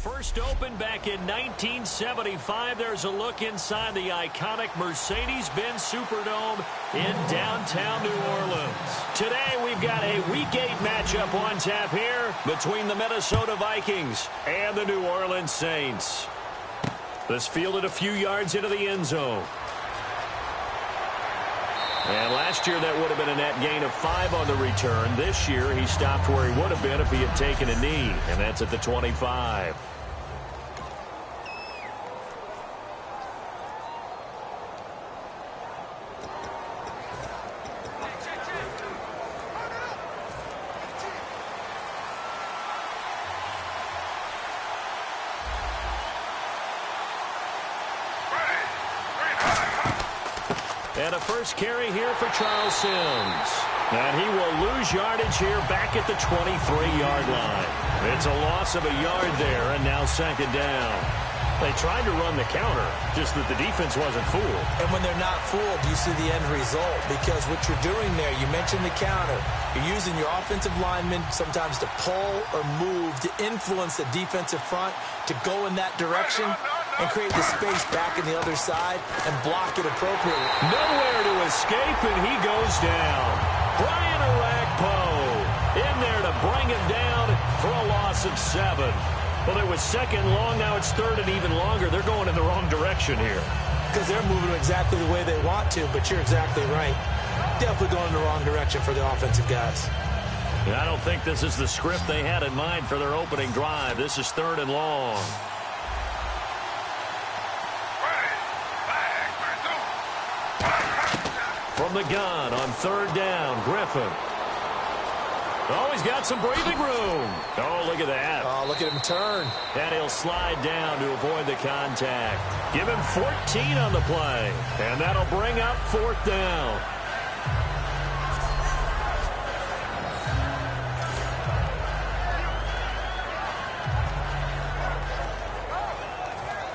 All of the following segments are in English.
First opened back in 1975. There's a look inside the iconic Mercedes-Benz Superdome in downtown New Orleans. Today we've got a Week 8 matchup on tap here between the Minnesota Vikings and the New Orleans Saints. This fielded a few yards into the end zone. And last year that would have been a net gain of 5 on the return. This year he stopped where he would have been if he had taken a knee, and that's at the 25. And a first carry here for Charles Sims. And he will lose yardage here back at the 23-yard line. It's a loss of a yard there, and now second down. They tried to run the counter, just that the defense wasn't fooled. And when they're not fooled, you see the end result. Because what you're doing there, you mentioned the counter. You're using your offensive linemen sometimes to pull or move to influence the defensive front to go in that direction and create the space back in the other side and block it appropriately. Nowhere to escape, and he goes down. Brian Arakpo in there to bring him down for a loss of 7. Well, it was second long. Now it's third and even longer. They're going in the wrong direction here. Because they're moving exactly the way they want to, but you're exactly right. Definitely going in the wrong direction for the offensive guys. I don't think this is the script they had in mind for their opening drive. This is third and long. From the gun on third down, Griffin. Oh, he's got some breathing room. Oh, look at that. Oh, look at him turn. And he'll slide down to avoid the contact. Give him 14 on the play. And that'll bring up fourth down.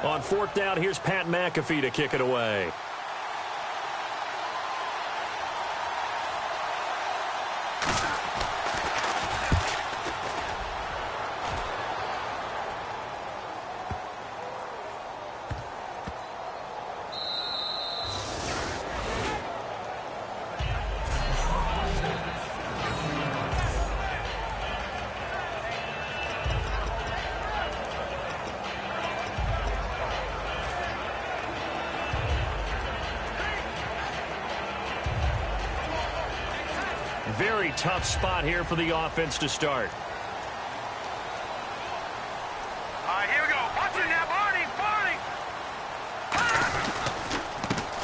On fourth down, here's Pat McAfee to kick it away. Very tough spot here for the offense to start. All right, here we go. Watch it now, Barney.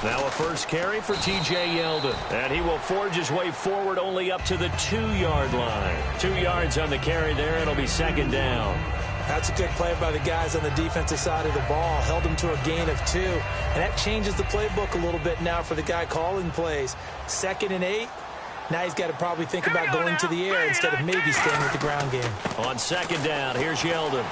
Now a first carry for T.J. Yeldon. And he will forge his way forward only up to the 2-yard line. 2 yards on the carry there, and it'll be second down. That's a good play by the guys on the defensive side of the ball. Held them to a gain of 2. And that changes the playbook a little bit now for the guy calling plays. 2nd and 8. Now he's got to probably think about going to the air instead of maybe staying with the ground game. On second down, here's Yeldon.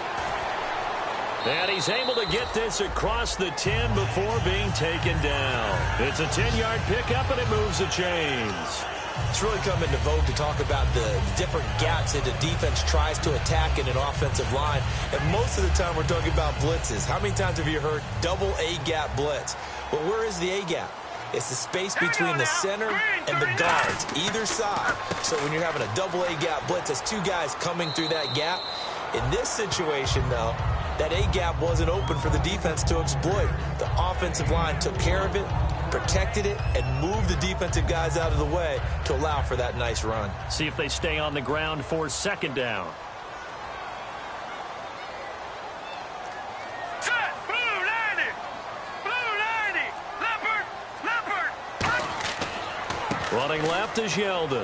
And he's able to get this across the 10 before being taken down. It's a 10-yard pickup, and it moves the chains. It's really come into vogue to talk about the different gaps that a defense tries to attack in an offensive line. And most of the time we're talking about blitzes. How many times have you heard double A-gap blitz? Well, where is the A-gap? It's the space between the center and the guards, either side. So when you're having a double A-gap blitz, that's 2 guys coming through that gap. In this situation, though, that A-gap wasn't open for the defense to exploit. The offensive line took care of it, protected it, and moved the defensive guys out of the way to allow for that nice run. See if they stay on the ground for second down. Running left is Yeldon.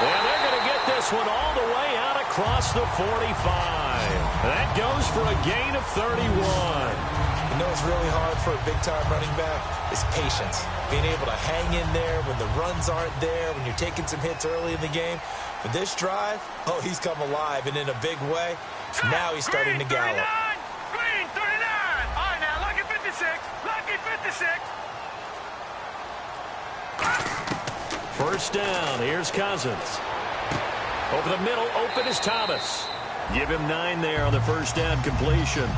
And they're going to get this one all the way out across the 45. That goes for a gain of 31. You know what's really hard for a big-time running back is patience. Being able to hang in there when the runs aren't there, when you're taking some hits early in the game. For this drive, oh, he's come alive and in a big way. Now he's starting to gallop. Green, 39. All right, now, lucky 56. Lucky 56. First down. Here's Cousins. Over the middle, open is Thomas. Give him 9 there on the first down completion.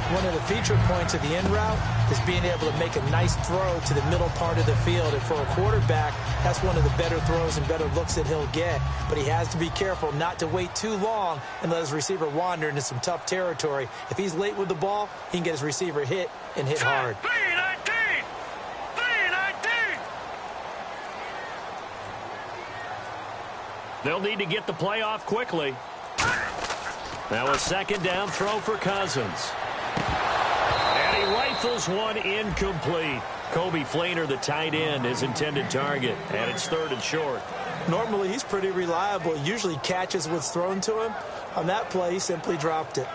One of the feature points of the in route is being able to make a nice throw to the middle part of the field. And for a quarterback, that's one of the better throws and better looks that he'll get. But he has to be careful not to wait too long and let his receiver wander into some tough territory. If he's late with the ball, he can get his receiver hit and hit hard. 319! 319! They'll need to get the play off quickly. Now a second down throw for Cousins. And he rifles one incomplete. Kobe Flainer, the tight end, his intended target. And it's 3rd and short. Normally, he's pretty reliable. He usually catches what's thrown to him. On that play, he simply dropped it.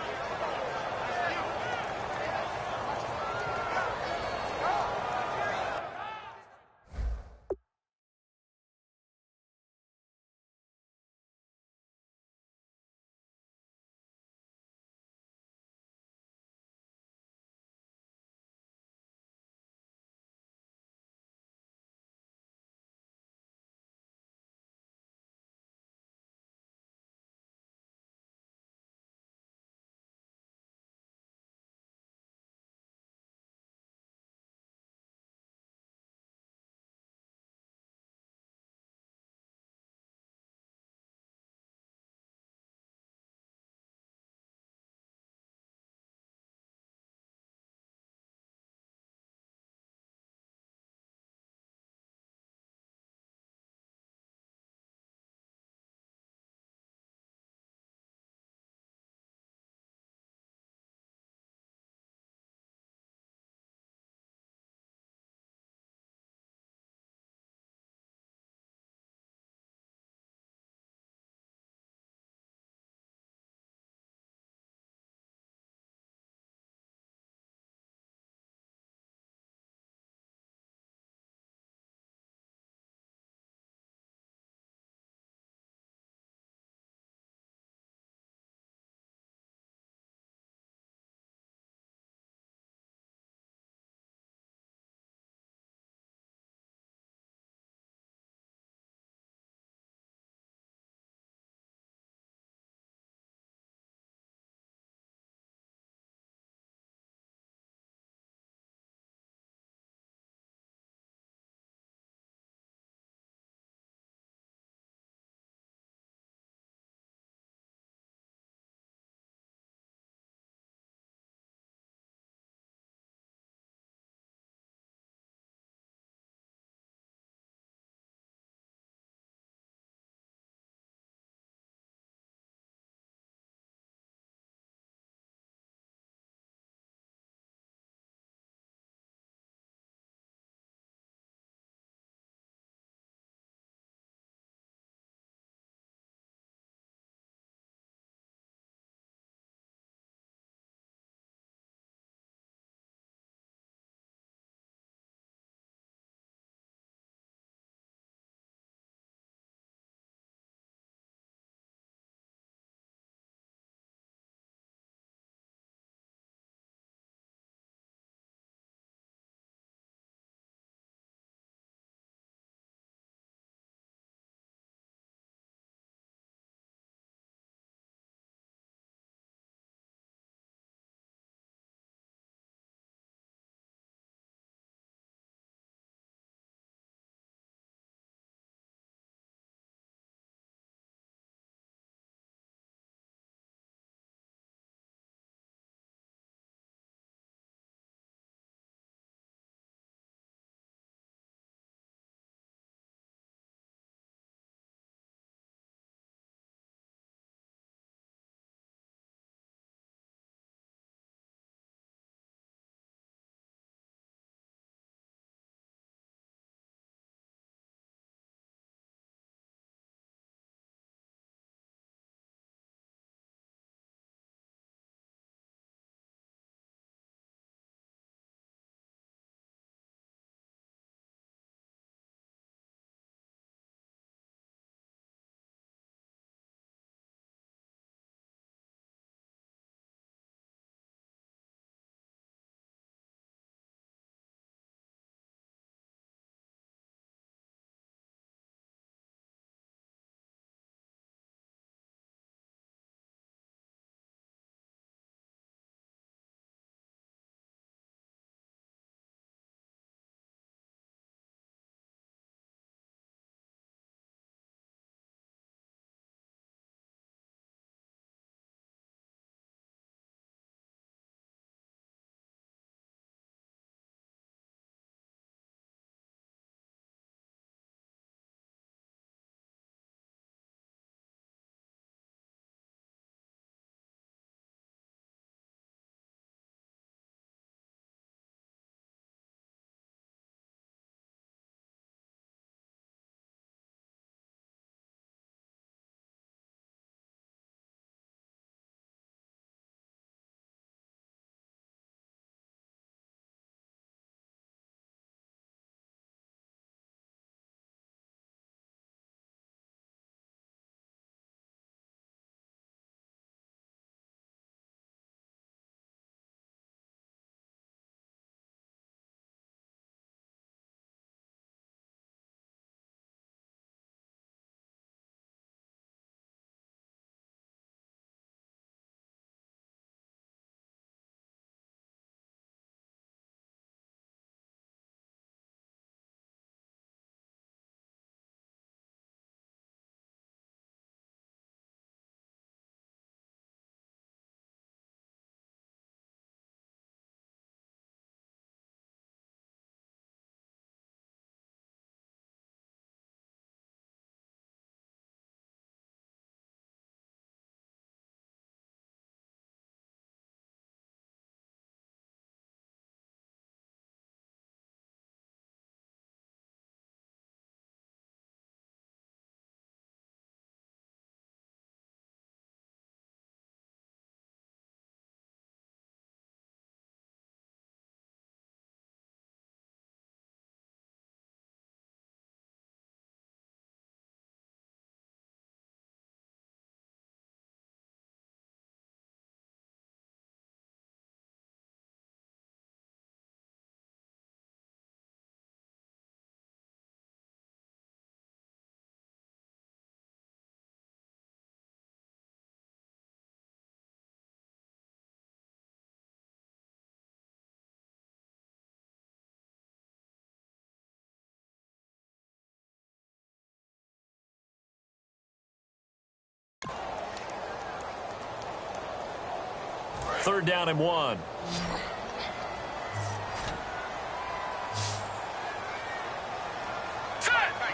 3rd down and 1.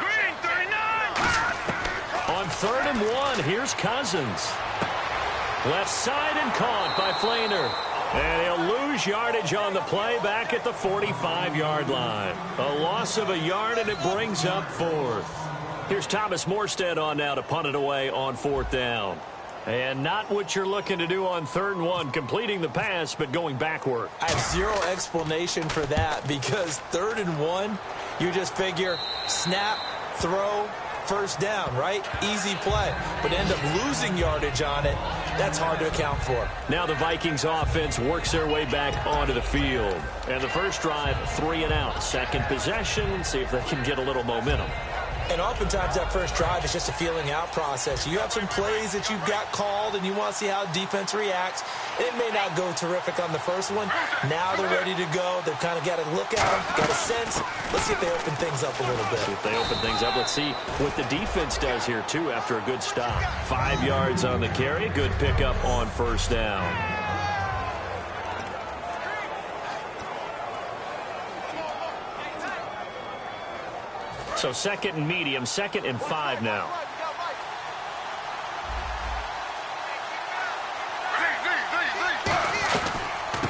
Green, 39. On 3rd and 1, here's Cousins. Left side and caught by Flainer. And he'll lose yardage on the play back at the 45-yard line. A loss of a yard, and it brings up 4th. Here's Thomas Morstead on now to punt it away on 4th down. And not what you're looking to do on 3rd and 1, completing the pass, but going backward. I have zero explanation for that because 3rd and 1, you just figure snap, throw, 1st down, right? Easy play. But end up losing yardage on it. That's hard to account for. Now the Vikings offense works their way back onto the field. And the first drive, 3 and out. Second possession, see if they can get a little momentum. And oftentimes that first drive is just a feeling out process. You have some plays that you've got called and you want to see how defense reacts. It may not go terrific on the first one. Now they're ready to go. They've kind of got to look at them, got a sense. Let's see if they open things up a little bit. If they open things up, let's see what the defense does here, too, after a good stop. 5 yards on the carry. Good pickup on 1st down. So 2nd and medium, 2nd and 5 now.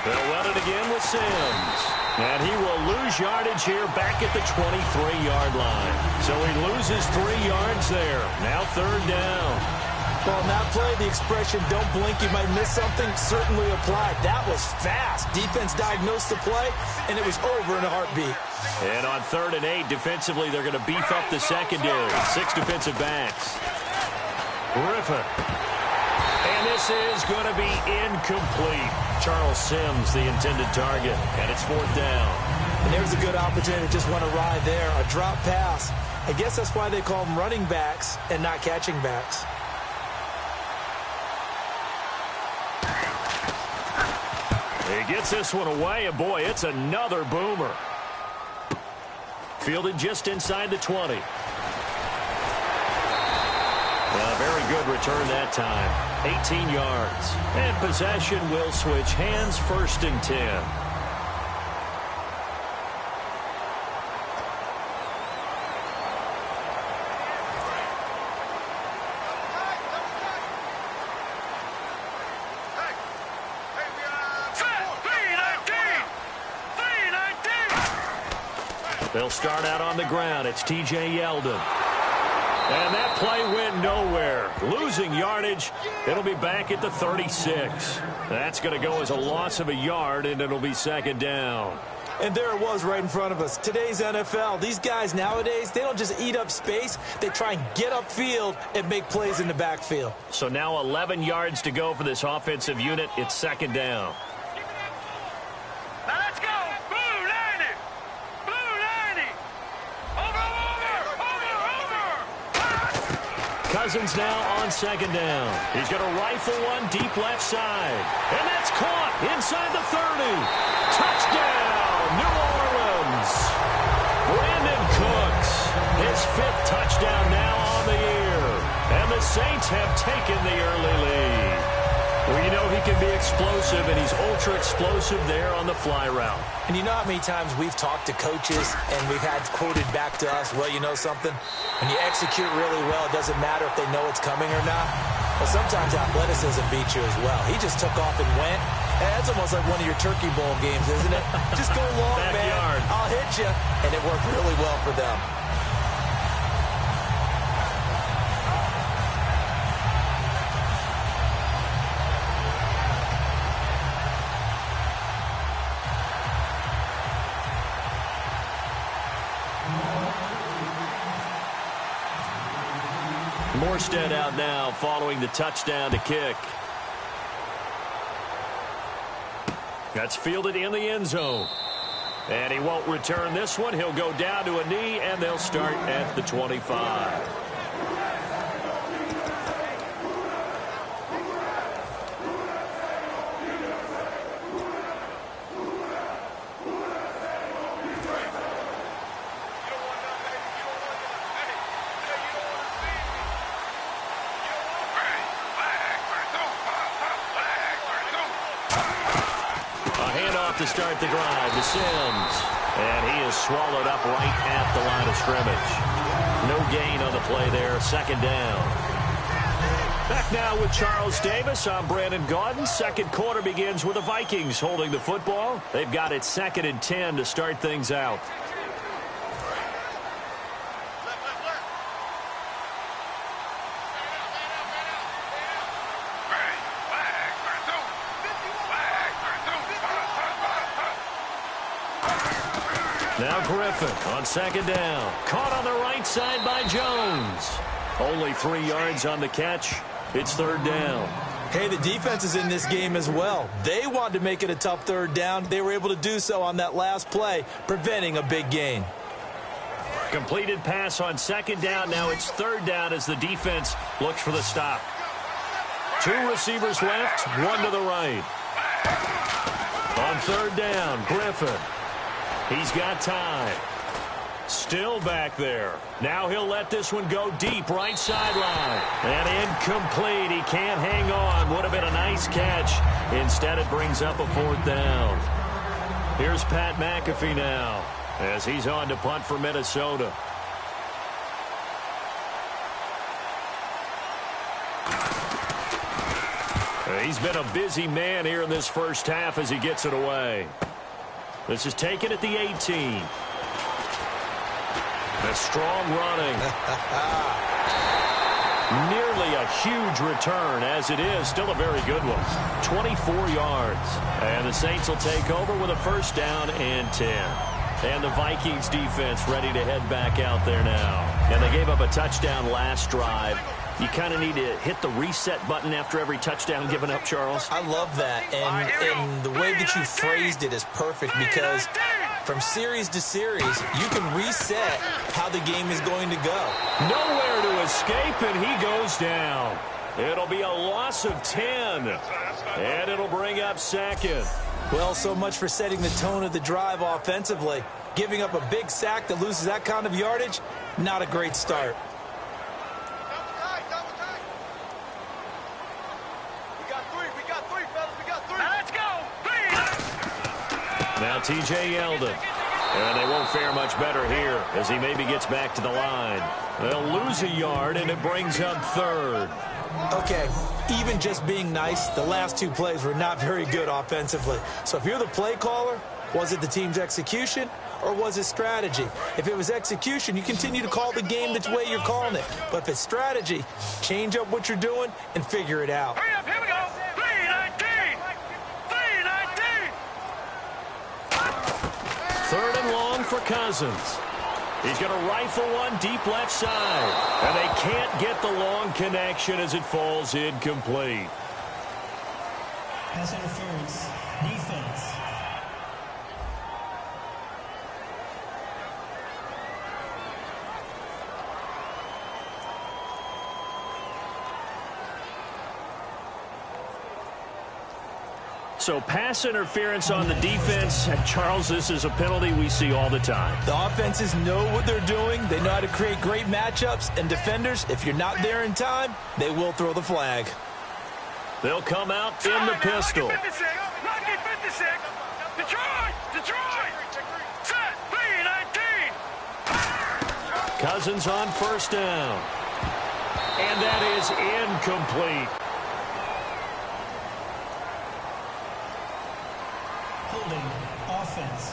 They'll run it again with Sims. And he will lose yardage here back at the 23-yard line. So he loses 3 yards there. Now 3rd down. Well, on that play, the expression, don't blink, you might miss something, certainly applied. That was fast. Defense diagnosed the play, and it was over in a heartbeat. And on 3rd and 8, defensively, they're going to beef up the secondary. 6 defensive backs. Griffin. And this is going to be incomplete. Charles Sims, the intended target, and it's 4th down. And there's a good opportunity to just want to ride there. A drop pass. I guess that's why they call them running backs and not catching backs. He gets this one away, and boy, it's another boomer. Fielded just inside the 20. A very good return that time. 18 yards. And possession will switch hands, 1st and 10. They'll start out on the ground. It's T.J. Yeldon. And that play went nowhere. Losing yardage. It'll be back at the 36. That's going to go as a loss of a yard, and it'll be 2nd down. And there it was right in front of us. Today's NFL, these guys nowadays, they don't just eat up space. They try and get upfield and make plays in the backfield. So now 11 yards to go for this offensive unit. It's 2nd down. Now let's go. Blue 90. Blue 90. Over. Cousins now on 2nd down. He's going to rifle one deep left side. And that's caught inside the 30. Touchdown, New Orleans. Brandon Cooks, his 5th touchdown now on the year. And the Saints have taken the early lead. Well, you know he can be explosive, and he's ultra-explosive there on the fly route. And you know how many times we've talked to coaches and we've had quoted back to us, well, you know something? When you execute really well, it doesn't matter if they know it's coming or not. Well, sometimes athleticism beats you as well. He just took off and went. And that's almost like one of your Turkey Bowl games, isn't it? Just go long, man. I'll hit you. And it worked really well for them. Morstead out now following the touchdown to kick. That's fielded in the end zone. And he won't return this one. He'll go down to a knee, and they'll start at the 25. handoff to start the drive to Sims. And he is swallowed up right at the line of scrimmage. No gain on the play there. Second down. Back now with Charles Davis. I'm Brandon Gaudin. Second quarter begins with the Vikings holding the football. They've got it 2nd and 10 to start things out. Now Griffin on 2nd down. Caught on the right side by Jones. Only 3 yards on the catch. It's 3rd down. Hey, the defense is in this game as well. They wanted to make it a tough 3rd down. They were able to do so on that last play, preventing a big gain. Completed pass on 2nd down. Now it's 3rd down as the defense looks for the stop. 2 receivers left, 1 to the right. On 3rd down, Griffin. He's got time. Still back there. Now he'll let this one go deep, right sideline. And incomplete. He can't hang on. Would have been a nice catch. Instead, it brings up a 4th down. Here's Pat McAfee now as he's on to punt for Minnesota. He's been a busy man here in this first half as he gets it away. This is taken at the 18. A strong running. Nearly a huge return, as it is. Still a very good one. 24 yards. And the Saints will take over with a 1st down and 10. And the Vikings defense ready to head back out there now. And they gave up a touchdown last drive. You kind of need to hit the reset button after every touchdown given up, Charles. I love that. And the way that you phrased it is perfect because from series to series, you can reset how the game is going to go. Nowhere to escape, and he goes down. It'll be a loss of 10, and it'll bring up 2nd. Well, so much for setting the tone of the drive offensively. Giving up a big sack that loses that kind of yardage, not a great start. Now T.J. Yeldon. And they won't fare much better here as he maybe gets back to the line. They'll lose a yard, and it brings up 3rd. Okay, even just being nice, the last 2 plays were not very good offensively. So if you're the play caller, was it the team's execution or was it strategy? If it was execution, you continue to call the game the way you're calling it. But if it's strategy, change up what you're doing and figure it out. Hurry up, here we go. 3-19. 3rd and long for Cousins. He's going to rifle one deep left side. And they can't get the long connection as it falls incomplete. Pass interference. Defense. So pass interference on the defense. And Charles, this is a penalty we see all the time. The offenses know what they're doing. They know how to create great matchups. And defenders, if you're not there in time, they will throw the flag. They'll come out in the pistol. Lucky 56. Detroit. Set. 3-19. Cousins on 1st down. And that is incomplete. Offense.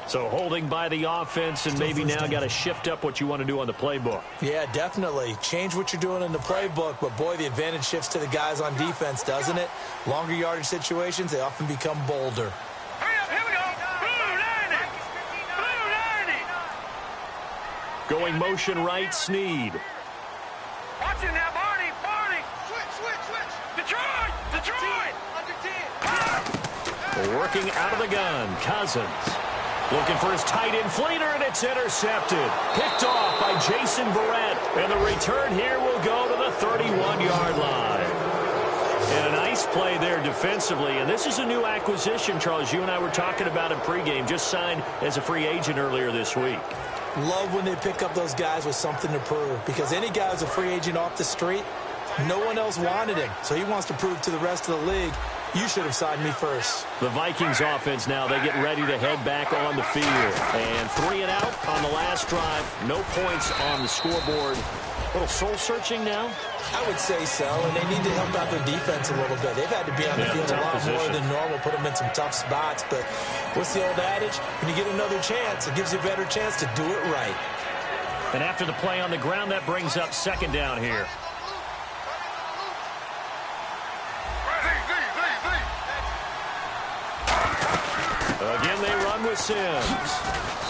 So holding by the offense, and maybe now got to shift up what you want to do on the playbook. Yeah, definitely. Change what you're doing in the playbook, but boy, the advantage shifts to the guys on defense, doesn't it? Longer yardage situations, they often become bolder. Hurry up, here we go. Blue 90. Going motion right, Snead. Watch it now, Barney. Switch. Detroit. Under 10. Working out of the gun, Cousins. Looking for his tight end fleeter, and it's intercepted. Picked off by Jason Verrett. And the return here will go to the 31-yard line. And a nice play there defensively. And this is a new acquisition, Charles. You and I were talking about in pregame. Just signed as a free agent earlier this week. Love when they pick up those guys with something to prove. Because any guy who's a free agent off the street, No one else wanted him, so he wants to prove to the rest of the league, you should have signed me first. The Vikings offense now, they get ready to head back on the field. And 3 and out on the last drive. No points on the scoreboard. A little soul-searching now? I would say so, and they need to help out their defense a little bit. They've had to be on the field a lot more than normal, put them in some tough spots. But what's the old adage? When you get another chance, it gives you a better chance to do it right. And after the play on the ground, that brings up second down here. Again, they run with Sims.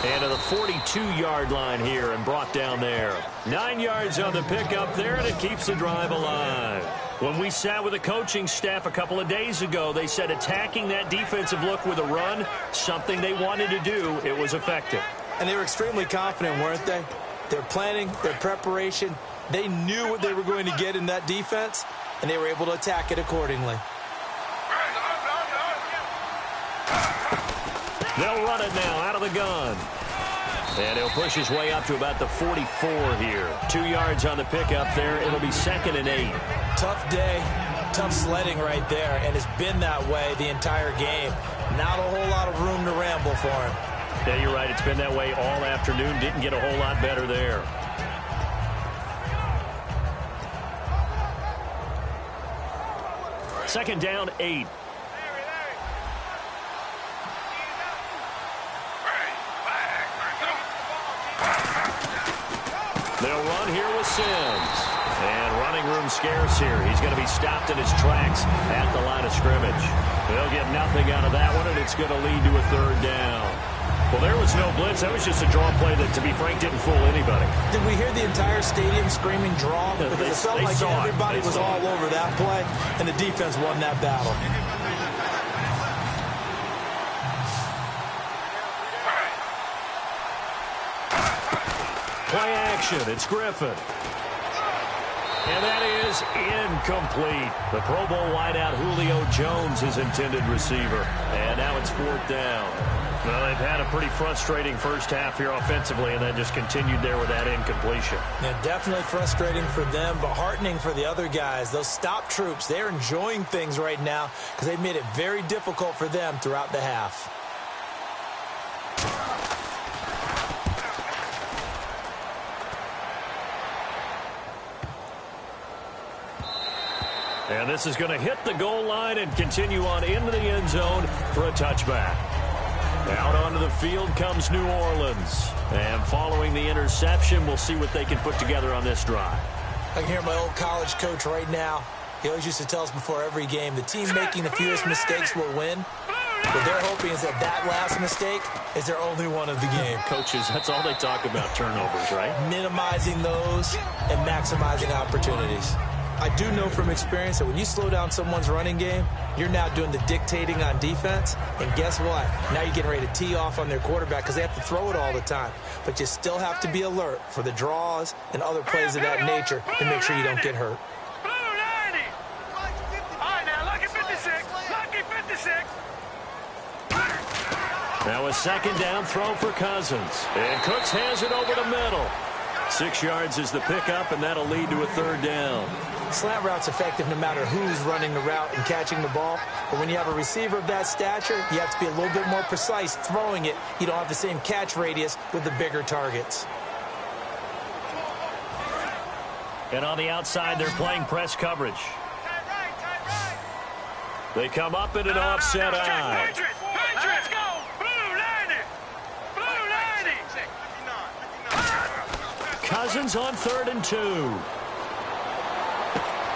And to the 42-yard line here and brought down there. 9 yards on the pickup there, and it keeps the drive alive. When we sat with the coaching staff a couple of days ago, they said attacking that defensive look with a run, something they wanted to do, it was effective. And they were extremely confident, weren't they? Their planning, their preparation, they knew what they were going to get in that defense, and they were able to attack it accordingly. They'll run it now out of the gun. And he'll push his way up to about the 44 here. 2 yards on the pickup there. It'll be 2nd and 8. Tough day, tough sledding right there, and it's been that way the entire game. Not a whole lot of room to ramble for him. Yeah, you're right. It's been that way all afternoon. Didn't get a whole lot better there. Second down, 8. They'll run here with Sims. And running room scarce here. He's going to be stopped in his tracks at the line of scrimmage. They'll get nothing out of that one, and it's going to lead to a 3rd down. Well, there was no blitz. That was just a draw play that, to be frank, didn't fool anybody. Did we hear the entire stadium screaming draw? Because it felt like everybody was all over that play, and the defense won that battle. Play action. It's Griffin. And that is incomplete. The Pro Bowl wideout Julio Jones, his intended receiver. And now it's 4th down. Well, they've had a pretty frustrating first half here offensively, and then just continued there with that incompletion. Yeah, definitely frustrating for them, but heartening for the other guys. Those stop troops, they're enjoying things right now because they've made it very difficult for them throughout the half. And this is going to hit the goal line and continue on into the end zone for a touchback. Out onto the field comes New Orleans. And following the interception, we'll see what they can put together on this drive. I can hear my old college coach right now. He always used to tell us before every game, the team making the fewest mistakes will win. What they're hoping is that that last mistake is their only one of the game. Coaches, that's all they talk about, turnovers, right? Minimizing those and maximizing opportunities. I do know from experience that when you slow down someone's running game, you're now doing the dictating on defense. And guess what? Now you're getting ready to tee off on their quarterback because they have to throw it all the time. But you still have to be alert for the draws and other plays of that nature to make sure you don't get hurt. Blue 90. All right, now, lucky 56. Lucky 56. Now a second down throw for Cousins. And Cooks has it over the middle. 6 yards is the pickup, and that'll lead to a 3rd down. Slant route's effective no matter who's running the route and catching the ball. But when you have a receiver of that stature, you have to be a little bit more precise throwing it. You don't have the same catch radius with the bigger targets. And on the outside, they're playing press coverage. They come up in an offset eye. Let's go. Blue 90. Blue 90. Cousins on 3rd and 2.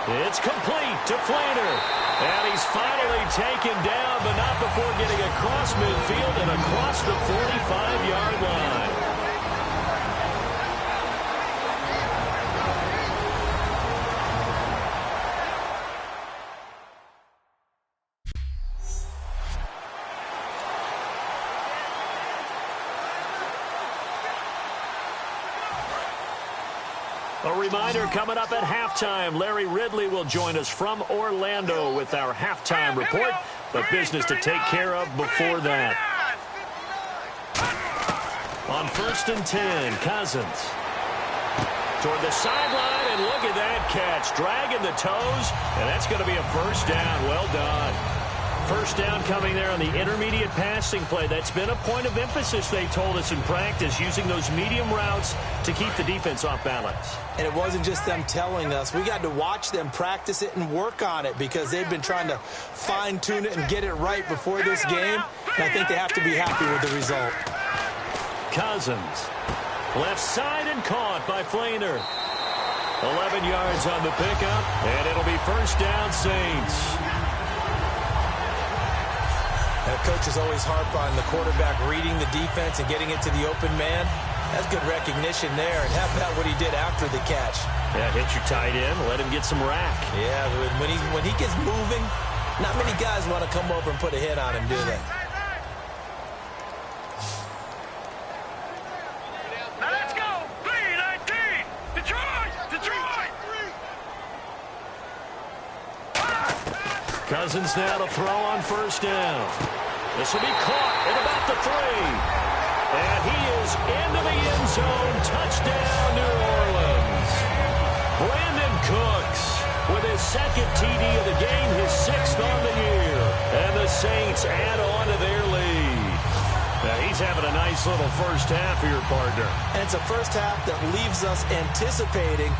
It's complete to Flater. And he's finally taken down, but not before getting across midfield and across the 45-yard line. A reminder, coming up at halftime, Larry Ridley will join us from Orlando with our halftime report, but business to take care of before that. On 1st and 10, Cousins toward the sideline, And look at that catch, dragging the toes, and that's going to be a first down. Well done. First down coming there on the intermediate passing play. That's been a point of emphasis, they told us in practice, using those medium routes to keep the defense off balance. And it wasn't just them telling us. We got to watch them practice it and work on it because they've been trying to fine-tune it and get it right before this game. And I think they have to be happy with the result. Cousins, left side and caught by Flainer. 11 yards on the pickup, and it'll be first down, Saints. And coaches always harp on the quarterback reading the defense and getting it to the open man. That's good recognition there. And how about what he did after the catch? Yeah, hit your tight end, let him get some rack. Yeah, when he gets moving, not many guys want to come over and put a hit on him, do they? Now let's go. 3-19. Detroit. Detroit. Cousins now to throw on first down. This will be caught at about the 3. And he is into the end zone. Touchdown, New Orleans. Brandon Cooks with his second TD of the game, his 6th on the year. And the Saints add on to their lead. Now he's having a nice little first half here, partner. And it's a first half that leaves us anticipating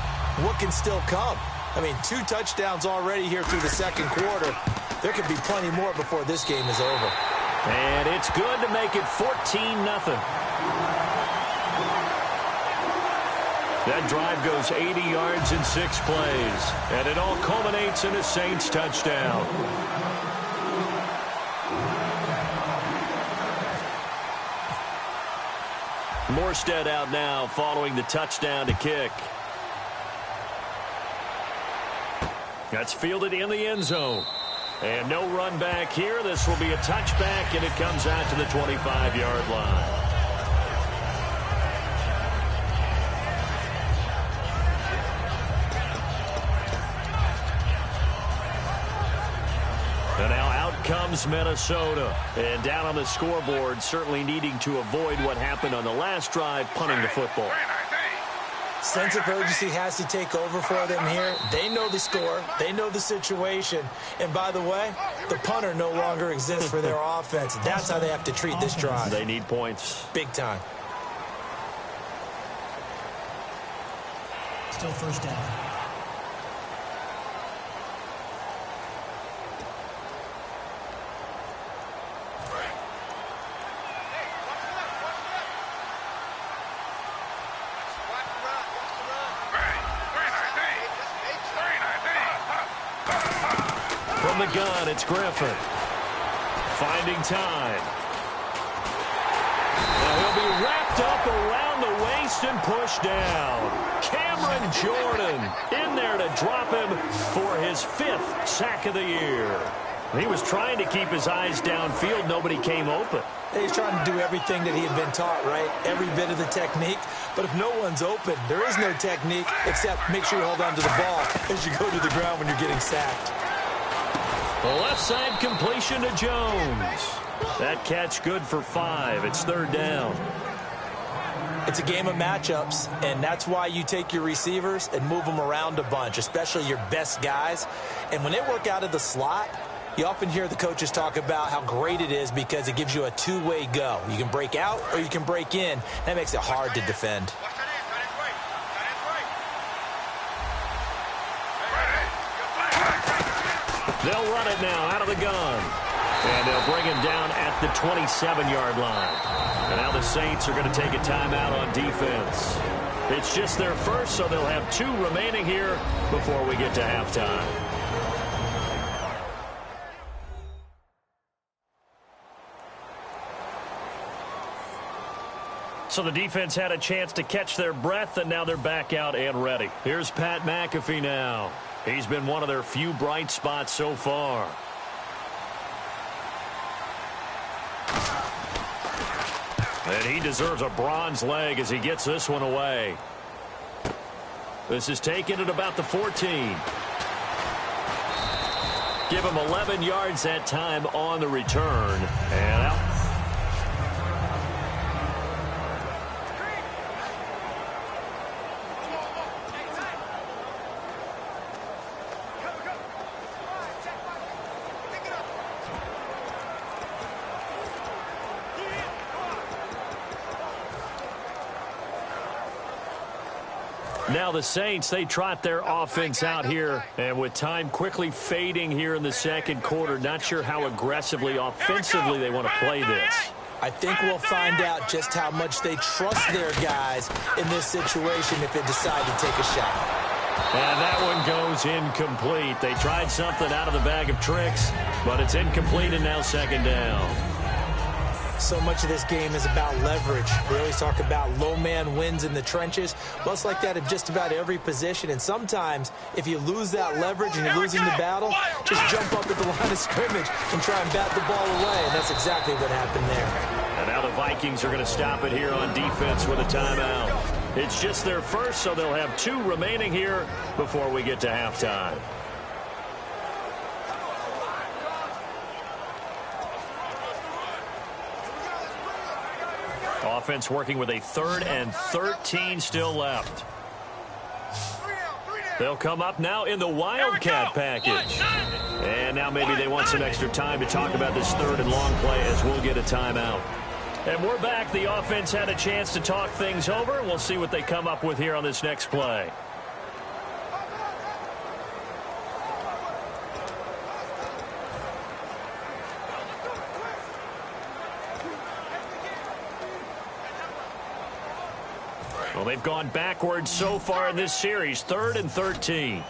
what can still come. I mean, 2 touchdowns already here through the second quarter. There could be plenty more before this game is over. And it's good to make it 14-0. That drive goes 80 yards in 6 plays. And it all culminates in a Saints touchdown. Morstead out now following the touchdown to kick. That's fielded in the end zone. And no run back here. This will be a touchback, and it comes out to the 25-yard line. And now out comes Minnesota. And down on the scoreboard, certainly needing to avoid what happened on the last drive, punting the football. Sense of urgency has to take over for them here. They know the score. They know the situation. And by the way, the punter no longer exists for their offense. That's how they have to treat this drive. They need points. Big time. Still first down. From the gun, it's Griffin. Finding time. Now he'll be wrapped up around the waist and pushed down. Cameron Jordan in there to drop him for his 5th sack of the year. He was trying to keep his eyes downfield. Nobody came open. He's trying to do everything that he had been taught, right? Every bit of the technique. But if no one's open, there is no technique except make sure you hold on to the ball as you go to the ground when you're getting sacked. The left side completion to Jones. That catch good for 5. It's 3rd down. It's a game of matchups, and that's why you take your receivers and move them around a bunch, especially your best guys. And when they work out of the slot, you often hear the coaches talk about how great it is because it gives you a two-way go. You can break out or you can break in. That makes it hard to defend. They'll run it now out of the gun. And they'll bring him down at the 27-yard line. And now the Saints are going to take a timeout on defense. It's just their first, so they'll have 2 remaining here before we get to halftime. So the defense had a chance to catch their breath, and now they're back out and ready. Here's Pat McAfee now. He's been one of their few bright spots so far. And he deserves a bronze leg as he gets this one away. This is taken at about the 14. Give him 11 yards that time on the return. And out. Now the Saints, they trot their offense out here. And with time quickly fading here in the second quarter, not sure how aggressively, offensively they want to play this. I think we'll find out just how much they trust their guys in this situation if they decide to take a shot. And that one goes incomplete. They tried something out of the bag of tricks, but it's incomplete and now second down. So much of this game is about leverage. We always talk about low man wins in the trenches. Well, it's like that in just about every position. And sometimes, if you lose that leverage and you're losing the battle, just jump up at the line of scrimmage and try and bat the ball away. And that's exactly what happened there. And now the Vikings are going to stop it here on defense with a timeout. It's just their first, so they'll have 2 remaining here before we get to halftime. Offense working with a 3rd and 13 still left. They'll come up now in the Wildcat package. And now maybe they want some extra time to talk about this 3rd and long play as we'll get a timeout. And we're back. The offense had a chance to talk things over. We'll see what they come up with here on this next play. Well, they've gone backwards so far in this series. 3rd and 13.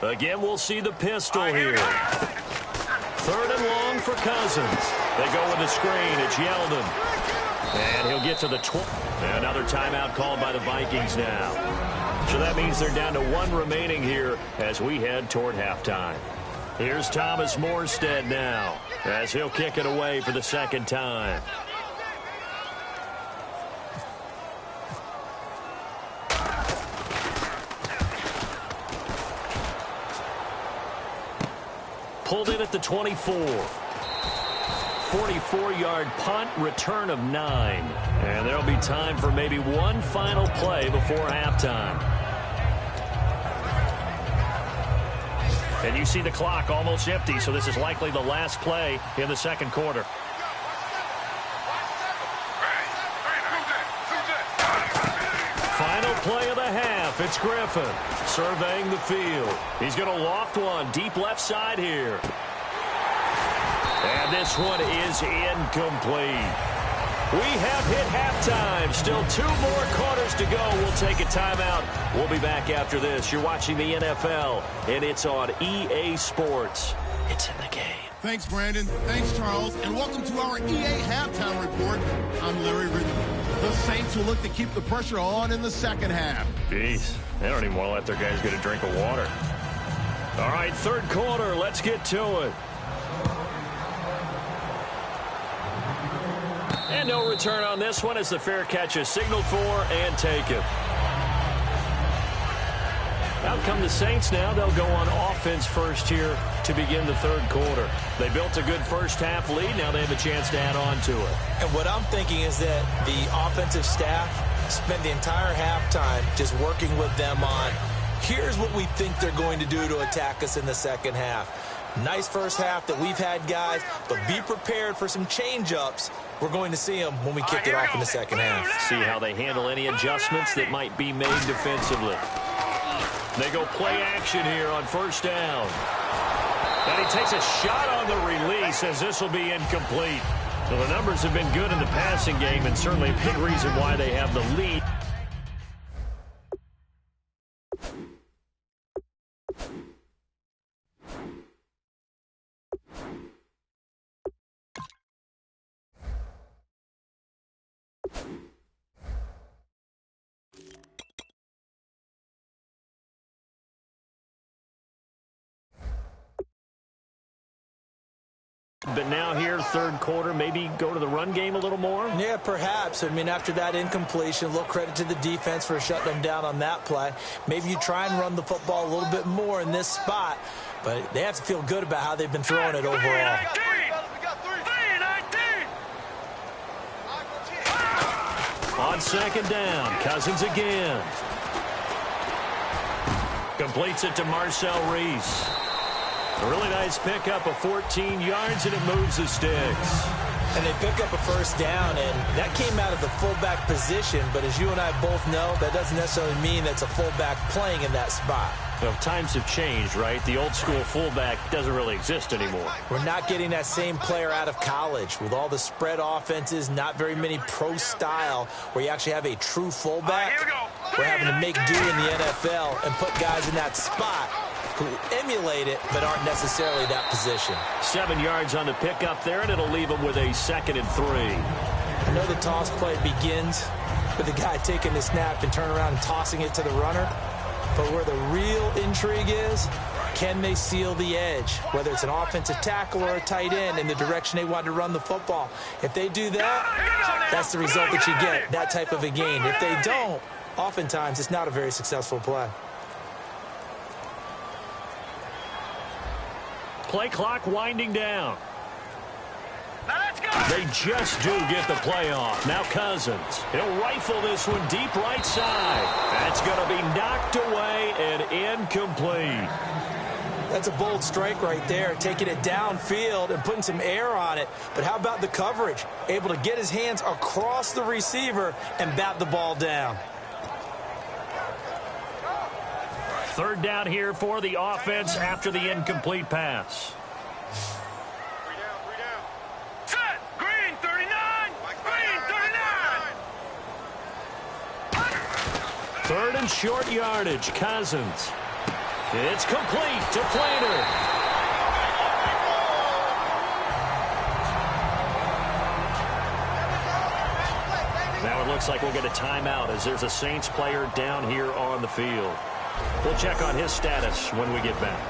Again, we'll see the pistol here. 3rd and long for Cousins. They go with the screen. It's Yeldon. And he'll get to the 20. Another timeout called by the Vikings now. So that means they're down to 1 remaining here as we head toward halftime. Here's Thomas Morstead now as he'll kick it away for the 2nd time. Pulled in at the 24. 44-yard punt, return of 9. And there'll be time for maybe one final play before halftime. And you see the clock almost empty, so this is likely the last play in the second quarter. Final play of the half. It's Griffin surveying the field. He's going to loft one deep left side here. And this one is incomplete. We have hit halftime. Still 2 more quarters to go. We'll take a timeout. We'll be back after this. You're watching the NFL, and it's on EA Sports. It's in the game. Thanks, Brandon. Thanks, Charles. And welcome to our EA Halftime Report. I'm Larry Ridley. The Saints will look to keep the pressure on in the second half. Jeez, they don't even want to let their guys get a drink of water. All right, 3rd quarter. Let's get to it. And no return on this one as the fair catch is signaled for and taken. Out come the Saints now. They'll go on offense first here to begin the 3rd quarter. They built a good first half lead. Now they have a chance to add on to it. And what I'm thinking is that the offensive staff spent the entire halftime just working with them on, here's what we think they're going to do to attack us in the second half. Nice first half that we've had, guys, but be prepared for some change-ups. We're going to see them when we kick it off in the second half. See how they handle any adjustments that might be made defensively. They go play action here on 1st down. And he takes a shot on the release as this will be incomplete. Well, the numbers have been good in the passing game and certainly a big reason why they have the lead. But now here, 3rd quarter, maybe go to the run game a little more? Yeah, perhaps. I mean, after that incompletion, a little credit to the defense for shutting them down on that play. Maybe you try and run the football a little bit more in this spot, but they have to feel good about how they've been throwing it overall. On 2nd down, Cousins again. Completes it to Marcel Reese. A really nice pickup of 14 yards, and it moves the sticks. And they pick up a first down, and that came out of the fullback position. But as you and I both know, that doesn't necessarily mean that's a fullback playing in that spot. Well, times have changed, right? The old school fullback doesn't really exist anymore. We're not getting that same player out of college with all the spread offenses, not very many pro style where you actually have a true fullback. We're having to make do in the NFL and put guys in that spot who emulate it but aren't necessarily that position. 7 yards on the pickup there, and it'll leave them with a 2nd and 3. I know the toss play begins with the guy taking the snap and turn around and tossing it to the runner. But where the real intrigue is, can they seal the edge, whether it's an offensive tackle or a tight end in the direction they want to run the football? If they do that, that's the result that you get, that type of a gain. If they don't, oftentimes it's not a very successful play. Play clock winding down. Now let's go. They just do get the play off. Now Cousins. He'll rifle this one deep right side. That's going to be knocked away and incomplete. That's a bold strike right there, taking it downfield and putting some air on it. But how about the coverage? Able to get his hands across the receiver and bat the ball down. 3rd down here for the offense after the incomplete pass. Set. Green 39. Green 39. 3rd and short yardage. Cousins. It's complete to Flater. Now it looks like we'll get a timeout as there's a Saints player down here on the field. We'll check on his status when we get back.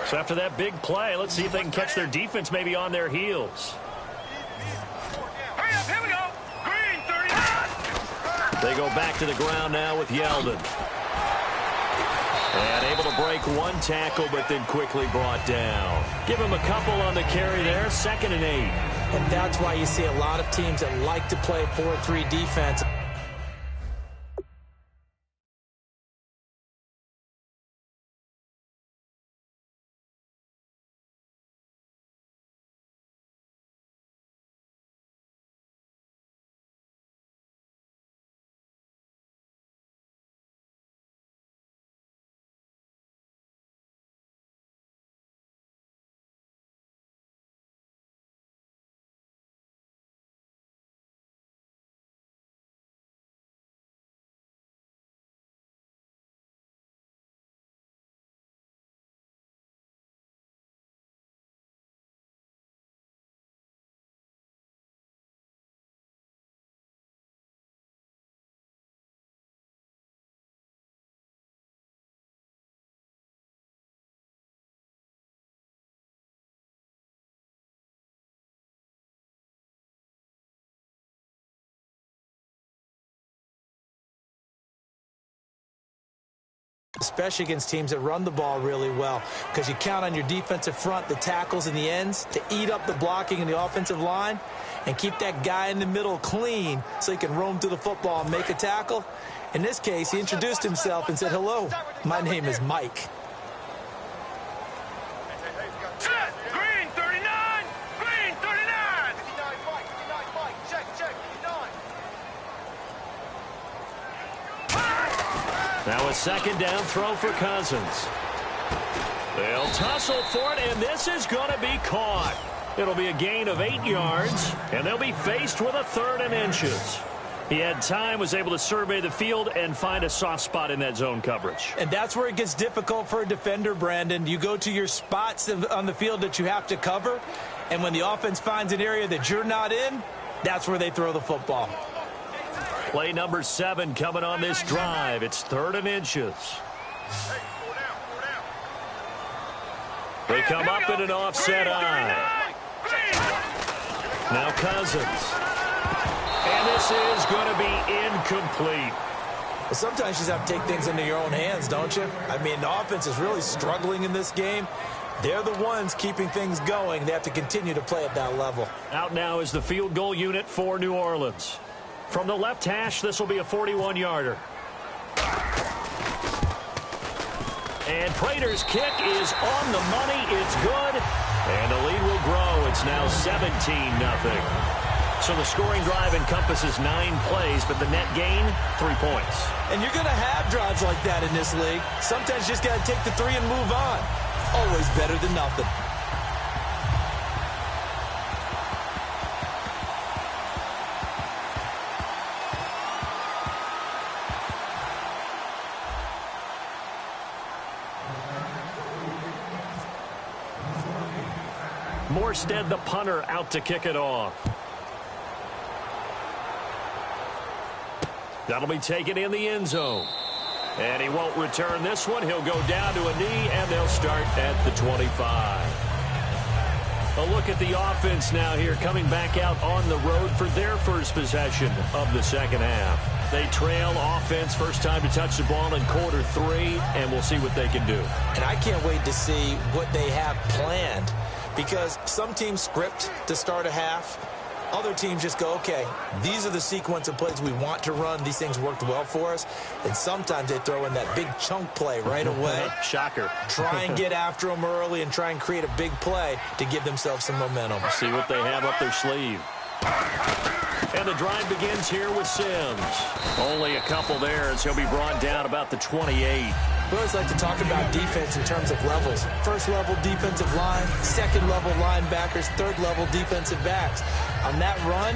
So after that big play, let's see if they can catch their defense maybe on their heels. Hurry up, here we go. Green 39. They go back to the ground now with Yeldon. And able to break one tackle, but then quickly brought down. Give him a couple on the carry there, 2nd and 8. And that's why you see a lot of teams that like to play 4-3 defense. Especially against teams that run the ball really well, because you count on your defensive front, the tackles and the ends, to eat up the blocking in the offensive line and keep that guy in the middle clean so he can roam to the football and make a tackle. In this case, he introduced himself and said, "Hello, my name is Mike." Set. Green 39. Green 39. Now a 2nd down throw for Cousins. They'll tussle for it, and this is going to be caught. It'll be a gain of 8 yards, and they'll be faced with a 3rd and inches. He had time, was able to survey the field and find a soft spot in that zone coverage. And that's where it gets difficult for a defender, Brandon. You go to your spots on the field that you have to cover, and when the offense finds an area that you're not in, that's where they throw the football. Play number 7 coming on this drive. It's 3rd and inches. They come up in an offset eye. Now Cousins. And this is going to be incomplete. Well, sometimes you just have to take things into your own hands, don't you? I mean, the offense is really struggling in this game. They're the ones keeping things going. They have to continue to play at that level. Out now is the field goal unit for New Orleans. From the left hash, this will be a 41-yarder. And Prater's kick is on the money. It's good. And the lead will grow. It's now 17-0. So the scoring drive encompasses 9 plays, but the net gain, 3 points. And you're going to have drives like that in this league. Sometimes you just got to take the 3 and move on. Always better than nothing. Morstead, the punter, out to kick it off. That'll be taken in the end zone. And he won't return this one. He'll go down to a knee, and they'll start at the 25. A look at the offense now here, coming back out on the road for their first possession of the second half. They trail offense, first time to touch the ball in Q3, and we'll see what they can do. And I can't wait to see what they have planned, because some teams script to start a half. Other teams just go, okay, these are the sequence of plays we want to run. These things worked well for us. And sometimes they throw in that big chunk play right away. Shocker. Try and get after them early and try and create a big play to give themselves some momentum. See what they have up their sleeve. And the drive begins here with Sims. Only a couple there as he'll be brought down about the 28. We always like to talk about defense in terms of levels. First level defensive line, second level linebackers, third level defensive backs. On that run,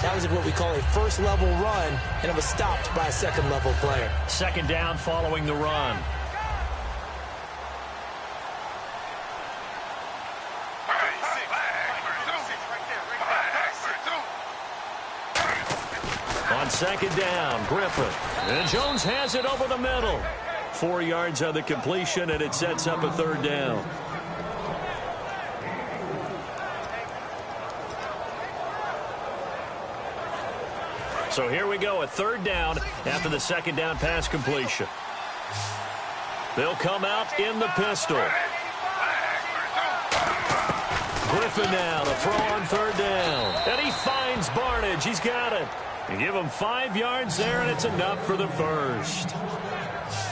that was what we call a first level run, and it was stopped by a second level player. Second down following the run. On second down, Griffin. And Jones has it over the middle. 4 yards on the completion, and it sets up a third down. So here we go, a third down after the second down pass completion. They'll come out in the pistol. Griffin now to throw on third down. And he finds Barnage. He's got it. You give him 5 yards there, and it's enough for the first.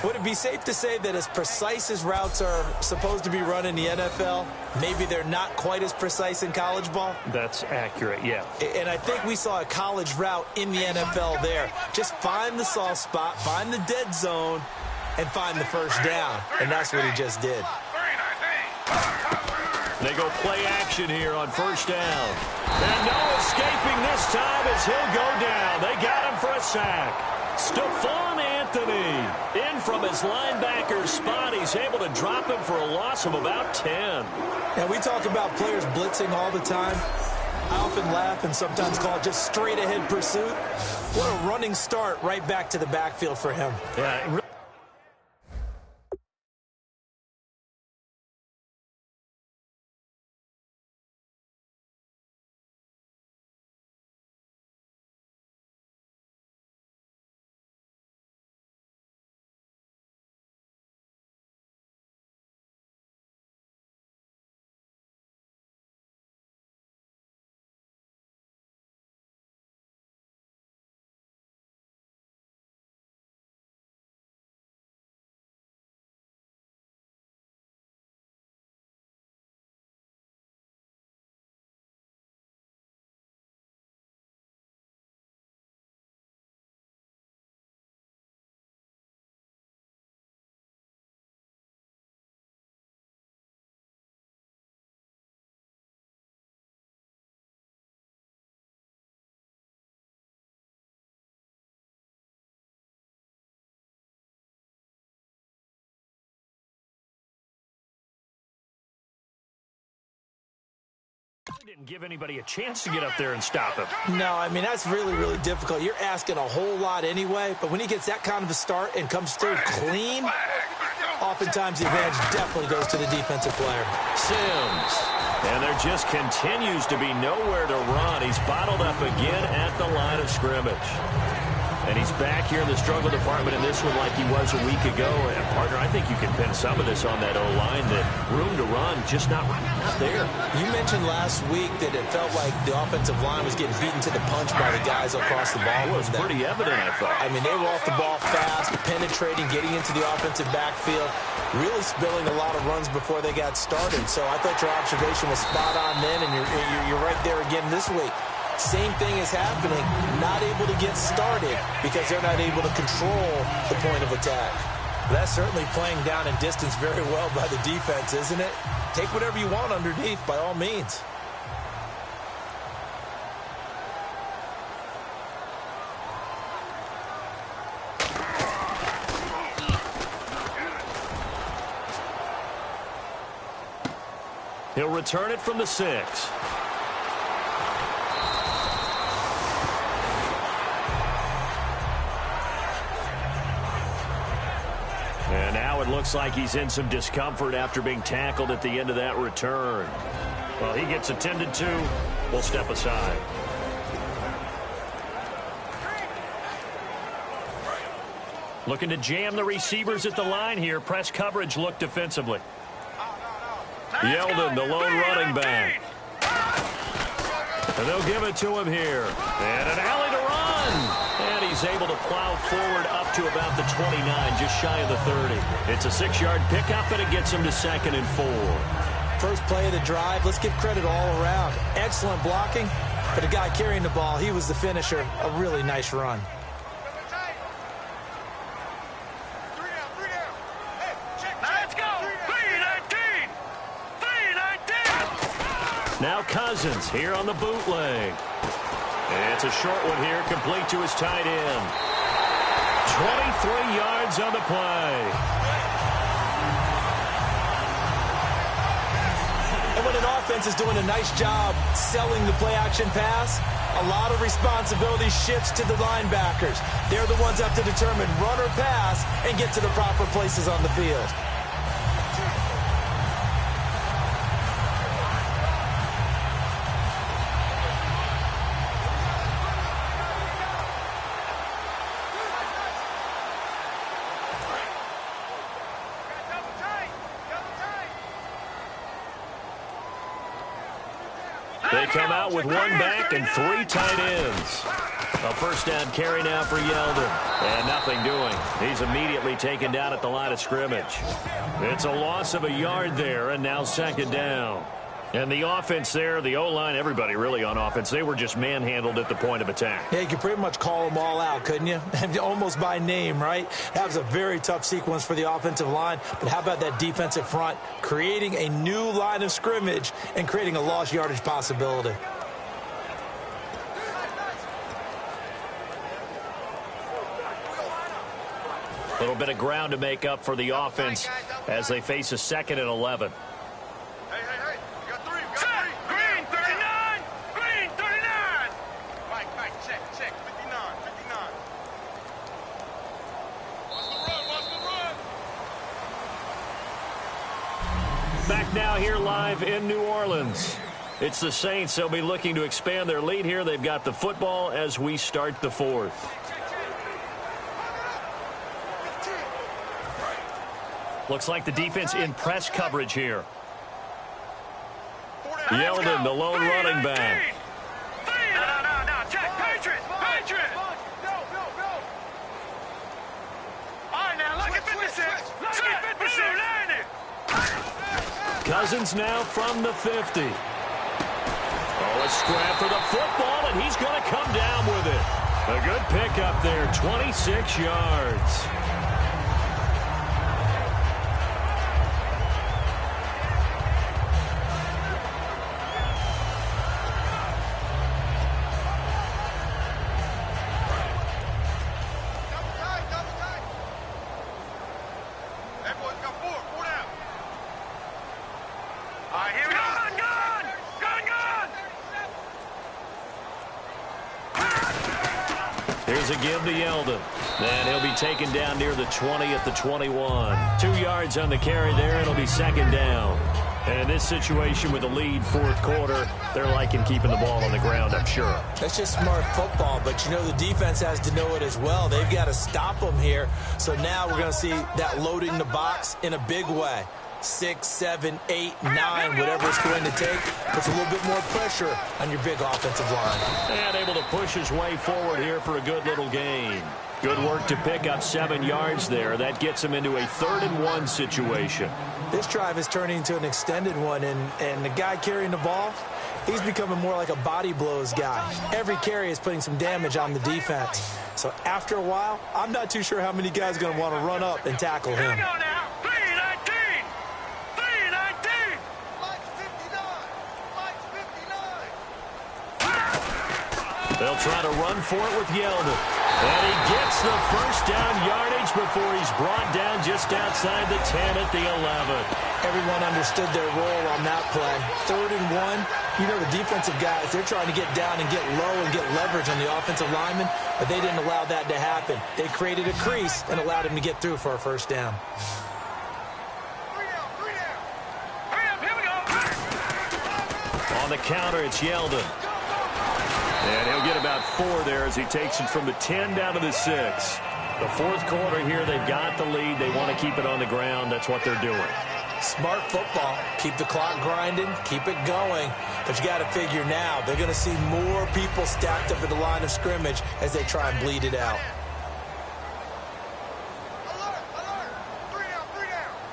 Would it be safe to say that as precise as routes are supposed to be run in the NFL, maybe they're not quite as precise in college ball? That's accurate, yeah. And I think we saw a college route in the NFL there. Just find the soft spot, find the dead zone, and find the first down. And that's what he just did. They go play action here on first down. And no escaping this time as he'll go down. They got him for a sack. Stephon Anthony in from his linebacker spot. He's able to drop him for a loss of about 10. And we talk about players blitzing all the time. I often laugh and sometimes call it just straight ahead pursuit. What a running start right back to the backfield for him. Yeah. Didn't give anybody a chance to get up there and stop him. No, I mean, that's really, really difficult. You're asking a whole lot anyway, but when he gets that kind of a start and comes through clean, oftentimes the advantage definitely goes to the defensive player. Sims. And there just continues to be nowhere to run. He's bottled up again at the line of scrimmage. And he's back here in the struggle department in this one like he was a week ago. And, partner, I think you can pin some of this on that O-line. That room to run, just not there. You mentioned last week that it felt like the offensive line was getting beaten to the punch by the guys across the ball. It was pretty evident, I thought. I mean, they were off the ball fast, penetrating, getting into the offensive backfield, really spilling a lot of runs before they got started. So I thought your observation was spot on then, and you're right there again this week. Same thing is happening, not able to get started because they're not able to control the point of attack. That's certainly playing down in distance very well by the defense, isn't it? Take whatever you want underneath, by all means. He'll return it from the 6. And now it looks like he's in some discomfort after being tackled at the end of that return. Well, he gets attended to. We'll step aside. Looking to jam the receivers at the line here. Press coverage look defensively. Yeldon, the lone running back. And they'll give it to him here. And an alley to run. And he's able to plow forward up to about the 29, just shy of the 30. It's a 6-yard pickup, and it gets him to 2nd and 4. First play of the drive, let's give credit all around. Excellent blocking, but the guy carrying the ball, he was the finisher. A really nice run. Now Cousins here on the bootleg. It's a short one here, complete to his tight end. 23 yards on the play. And when an offense is doing a nice job selling the play-action pass, a lot of responsibility shifts to the linebackers. They're the ones that have to determine run or pass and get to the proper places on the field. They come out with 1 back and 3 tight ends. A first down carry now for Yeldon. And nothing doing. He's immediately taken down at the line of scrimmage. It's a loss of a yard there, and now 2nd down. And the offense there, the O-line, everybody really on offense, they were just manhandled at the point of attack. Yeah, you could pretty much call them all out, couldn't you? Almost by name, right? That was a very tough sequence for the offensive line. But how about that defensive front creating a new line of scrimmage and creating a lost yardage possibility? A little bit of ground to make up for the offense as they face a 2nd and 11. Back now here live in New Orleans. It's the Saints. They'll be looking to expand their lead here. They've got the football as we start the 4th. Looks like the defense in press coverage here. Yeldon, the lone running back. No, Jack, Patriot. All right, now, look at 56. Look at 56. Cousins now from the 50. Oh, a scrap for the football, and he's going to come down with it. A good pickup there, 26 yards. Here's a give to Yeldon. And he'll be taken down near the 20 at the 21. 2 yards on the carry there. It'll be 2nd down. And in this situation with the lead fourth quarter, they're liking keeping the ball on the ground, I'm sure. That's just smart football, but you know the defense has to know it as well. They've got to stop them here. So now we're going to see that loading the box in a big way. 6, 7, 8, 9, whatever it's going to take. Puts a little bit more pressure on your big offensive line. And able to push his way forward here for a good little gain. Good work to pick up 7 yards there. That gets him into a 3rd-and-1 situation. This drive is turning into an extended one, and the guy carrying the ball, he's becoming more like a body blows guy. Every carry is putting some damage on the defense. So after a while, I'm not too sure how many guys are going to want to run up and tackle him. Here we go now. 319. 319. Mike's 59. They'll try to run for it with Yeldon. And he gets the first down yardage before he's brought down just outside the 10 at the 11. Everyone understood their role on that play. 3rd and 1. You know, the defensive guys, they're trying to get down and get low and get leverage on the offensive lineman, but they didn't allow that to happen. They created a crease and allowed him to get through for a first down. 3 down. 3 down. Hurry up. Here we go. On the counter, it's Yeldon. And he'll get about 4 there as he takes it from the 10 down to the 6. The fourth quarter here, they've got the lead. They want to keep it on the ground. That's what they're doing. Smart football. Keep the clock grinding. Keep it going. But you got to figure now, they're going to see more people stacked up at the line of scrimmage as they try and bleed it out. Alert. 3 down.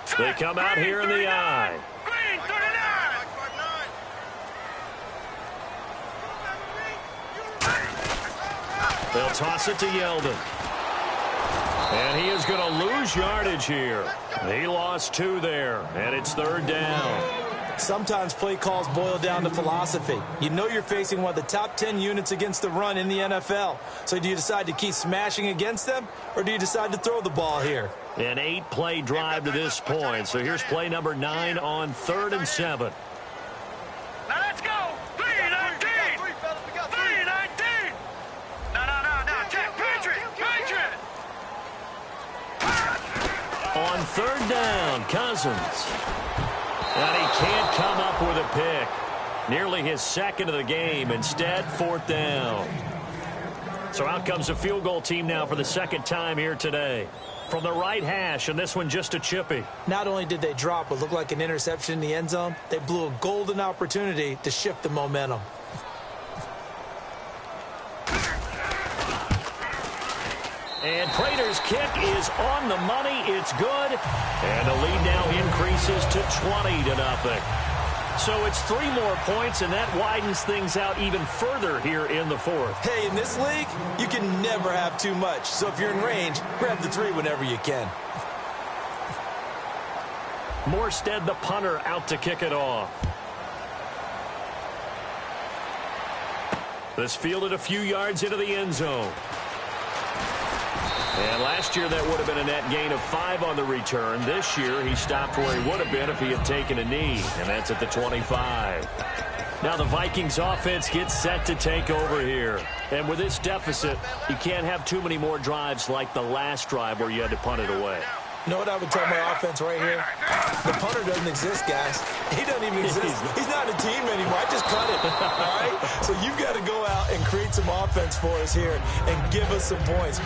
3 down. They come out here in the eye. Green 39. They'll toss it to Yeldon. And he is going to lose yardage here. He lost 2 there, and it's 3rd down. Sometimes play calls boil down to philosophy. You know you're facing one of the top 10 units against the run in the NFL. So do you decide to keep smashing against them, or do you decide to throw the ball here? An 8-play drive to this point. So here's play number 9 on 3rd and 7. Now let's go. 319. 319. No. Check. Patriot. On 3rd down, Cousins. And he can't come up with a pick. Nearly his 2nd of the game. Instead, 4th down. So out comes the field goal team now for the 2nd time here today. From the right hash, and this one just a chippy. Not only did they drop what looked like an interception in the end zone, they blew a golden opportunity to shift the momentum. And Prater's kick is on the money. It's good. And the lead now increases to 20-0. So it's 3 more points, and that widens things out even further here in the 4th. Hey, in this league, you can never have too much. So if you're in range, grab the 3 whenever you can. Morstead, the punter, out to kick it off. This fielded a few yards into the end zone. And last year, that would have been a net gain of 5 on the return. This year, he stopped where he would have been if he had taken a knee, and that's at the 25. Now the Vikings offense gets set to take over here. And with this deficit, you can't have too many more drives like the last drive where you had to punt it away. You know what I would tell my offense right here? The punter doesn't exist, guys. He doesn't even exist. He's not a team anymore. I just cut it, all right? So you've got to go out and create some offense for us here and give us some points.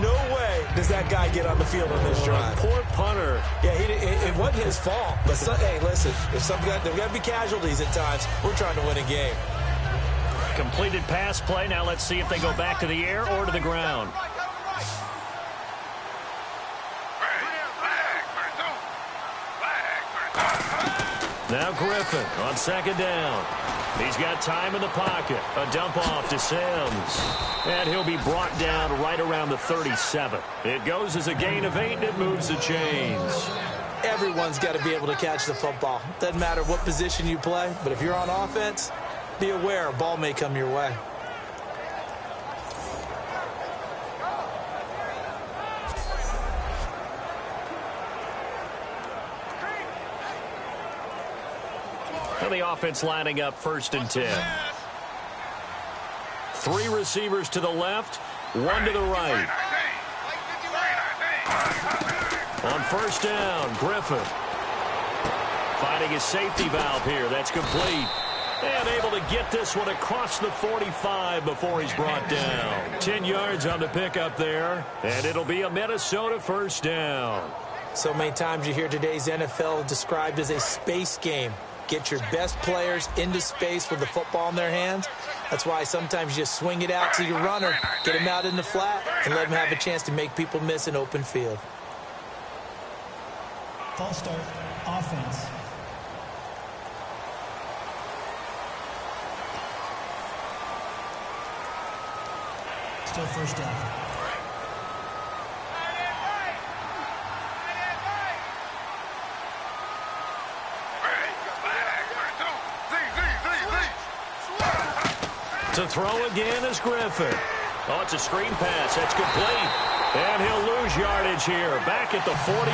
No way does that guy get on the field on this drive. Poor punter. Yeah, it wasn't his fault. But, hey, listen, there's got to be casualties at times. We're trying to win a game. Completed pass play. Now let's see if they go back to the air or to the ground. Now Griffin on 2nd down. He's got time in the pocket. A dump off to Sims. And he'll be brought down right around the 37. It goes as a gain of 8, and it moves the chains. Everyone's got to be able to catch the football. Doesn't matter what position you play, but if you're on offense, be aware a ball may come your way. And the offense lining up 1st and 10. 3 receivers to the left, 1 to the right. On 1st down, Griffin. Finding his safety valve here. That's complete. And able to get this one across the 45 before he's brought down. 10 yards on the pickup there. And it'll be a Minnesota first down. So many times you hear today's NFL described as a space game. Get your best players into space with the football in their hands. That's why sometimes you just swing it out to your runner, get him out in the flat, and let him have a chance to make people miss an open field. False start, offense. Still first down. To throw again is Griffin. Oh, it's a screen pass. That's complete. And he'll lose yardage here. Back at the 41.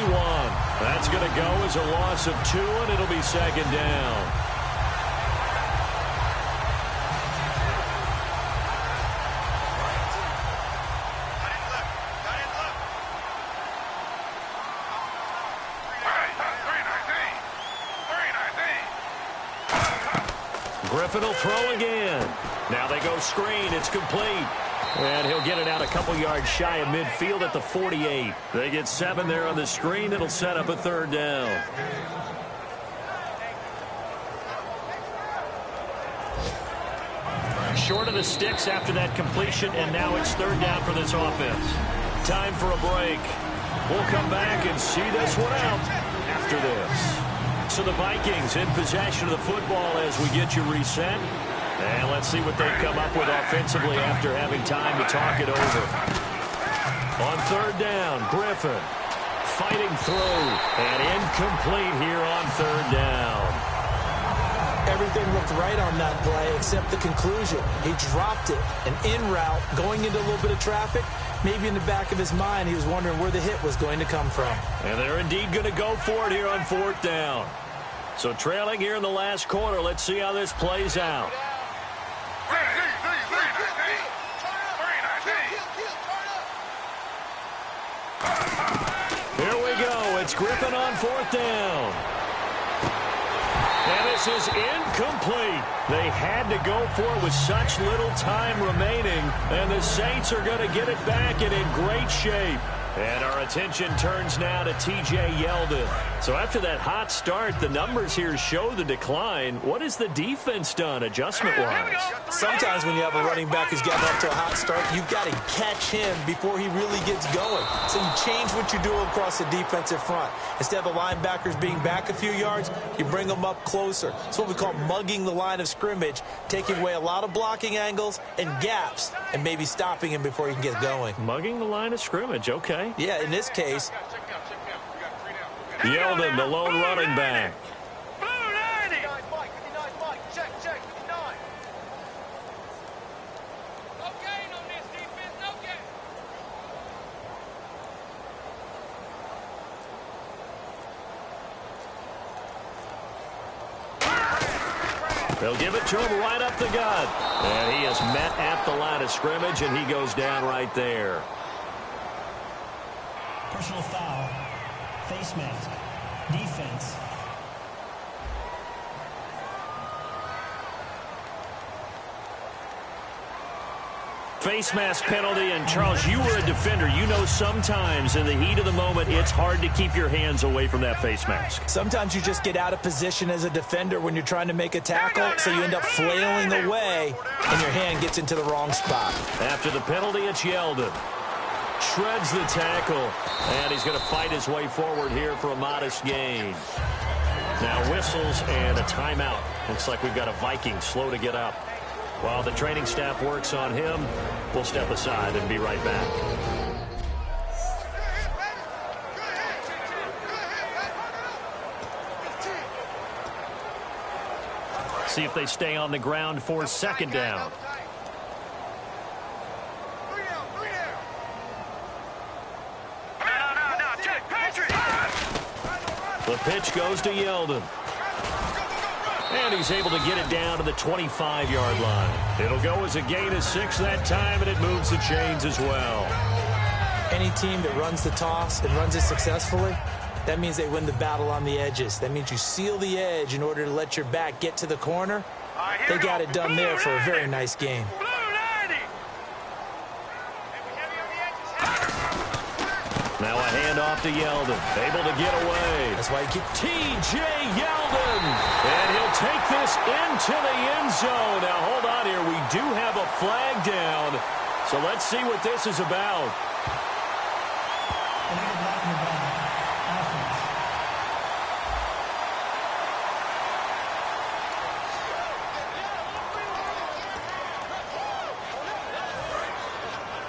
That's going to go as a loss of 2, and it'll be second down. Griffin will throw again. Now they go screen. It's complete. And he'll get it out a couple yards shy of midfield at the 48. They get 7 there on the screen. It'll set up a third down. Short of the sticks after that completion, and now it's third down for this offense. Time for a break. We'll come back and see this one out after this. So the Vikings in possession of the football as we get you reset. And let's see what they've come up with offensively after having time to talk it over. On third down, Griffin fighting through and incomplete here on third down. Everything looked right on that play except the conclusion. He dropped it, and en route, going into a little bit of traffic. Maybe in the back of his mind, he was wondering where the hit was going to come from. And they're indeed going to go for it here on fourth down. So trailing here in the last quarter. Let's see how this plays out. Here we go. It's Griffin on fourth down. And this is incomplete. They had to go for it with such little time remaining. And the Saints are going to get it back and in great shape. And our attention turns now to T.J. Yeldon. So after that hot start, the numbers here show the decline. What has the defense done adjustment-wise? Sometimes when you have a running back who's gotten off to a hot start, you've got to catch him before he really gets going. So you change what you do across the defensive front. Instead of the linebackers being back a few yards, you bring them up closer. It's what we call mugging the line of scrimmage, taking away a lot of blocking angles and gaps and maybe stopping him before he can get going. Mugging the line of scrimmage, okay. Yeah, in this case. Yeldon, the lone running back. They'll give it to him right up the gut. And he is met at the line of scrimmage, and he goes down right there. Personal foul. Face mask. Defense. Face mask penalty, and Charles, you were a defender. You know sometimes in the heat of the moment, it's hard to keep your hands away from that face mask. Sometimes you just get out of position as a defender when you're trying to make a tackle, so you end up flailing away, and your hand gets into the wrong spot. After the penalty, it's Yeldon. Shreds the tackle, and he's going to fight his way forward here for a modest gain. Now whistles and a timeout. Looks like we've got a Viking slow to get up. While the training staff works on him, we'll step aside and be right back. See if they stay on the ground for second down. The pitch goes to Yeldon. And he's able to get it down to the 25-yard line. It'll go as a gain of 6 that time, and it moves the chains as well. Any team that runs the toss and runs it successfully, That means they win the battle on the edges. That means you seal the edge in order to let your back get to the corner. They got it done there for a very nice game. Now a handoff to Yeldon. Able to get away. That's why you keep T.J. Yeldon. And he'll take this into the end zone. Now, hold on here. We do have a flag down. So let's see what this is about.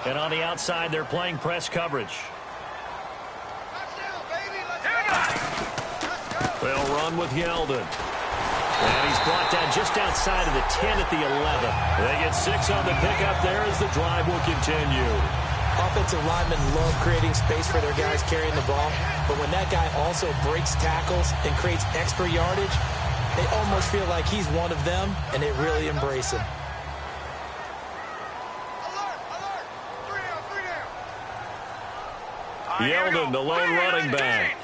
And on the outside, they're playing press coverage. They'll run with Yeldon. And he's brought down just outside of the 10 at the 11. They get 6 on the pickup there as the drive will continue. Offensive linemen love creating space for their guys carrying the ball, but when that guy also breaks tackles and creates extra yardage, they almost feel like he's one of them, and they really embrace him. Yeldon, the lone running back.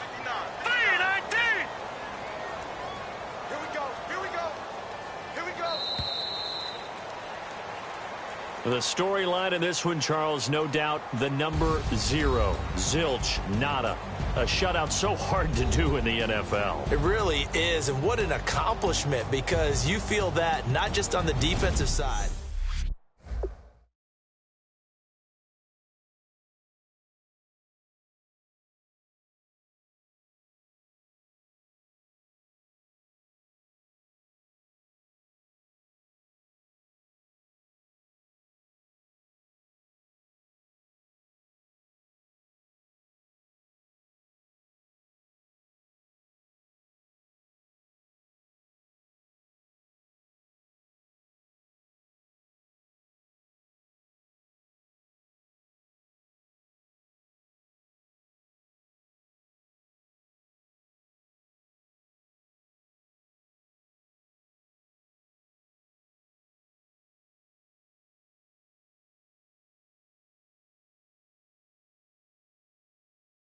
The storyline in this one, Charles, no doubt the number 0. Zilch, nada. A shutout so hard to do in the NFL. It really is, and what an accomplishment, because you feel that not just on the defensive side.